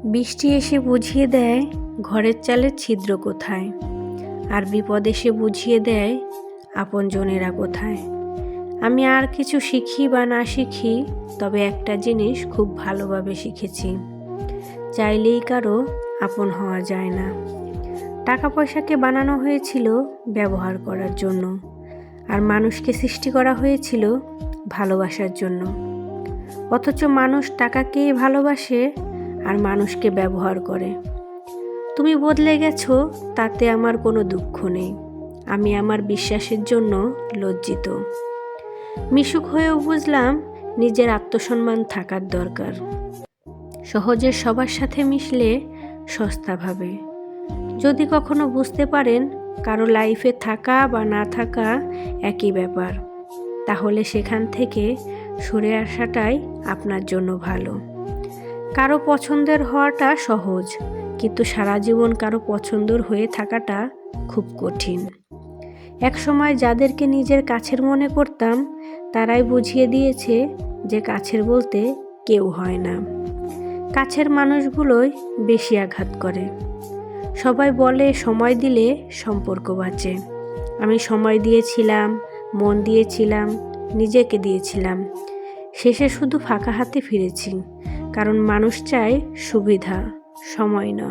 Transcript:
বৃষ্টি এসে বুঝিয়ে দেয় ঘরের চালের ছিদ্র কোথায়, আর বিপদ এসে বুঝিয়ে দেয় আপনজনেরা কোথায়। আমি আর কিছু শিখি বা না শিখি, তবে একটা জিনিস খুব ভালোভাবে শিখেছি, চাইলেই কারো আপন হওয়া যায় না। টাকা পয়সাকে বানানো হয়েছিল ব্যবহার করার জন্য, আর মানুষকে সৃষ্টি করা হয়েছিল ভালোবাসার জন্য। অথচ মানুষ টাকাকেই ভালোবাসে আর মানুষকে ব্যবহার করে। তুমি বদলে গেছো, তাতে আমার কোনো দুঃখ নেই। আমি আমার বিশ্বাসের জন্য লজ্জিত। মিশুক হয়েও বুঝলাম নিজের আত্মসম্মান থাকার দরকার। সহজে সবার সাথে মিশলে সস্তা ভাবে। যদি কখনো বুঝতে পারেন কারো লাইফে থাকা বা না থাকা একই ব্যাপার, তাহলে সেখান থেকে সরে আসাটাই আপনার জন্য ভালো। কারো পছন্দের হওয়াটা সহজ, কিন্তু সারা জীবন কারো পছন্দের হয়ে থাকাটা খুব কঠিন। এক সময় যাদেরকে নিজের কাছের মনে করতাম, তারাই বুঝিয়ে দিয়েছে যে কাছের বলতে কেউ হয় না। কাছের মানুষগুলোই বেশি আঘাত করে। সবাই বলে সময় দিলে সম্পর্ক বাঁচে। আমি সময় দিয়েছিলাম, মন দিয়েছিলাম, নিজেকে দিয়েছিলাম। শেষে শুধু ফাঁকা হাতে ফিরেছি, কারণ মানুষ চায় সুবিধা, সময় না।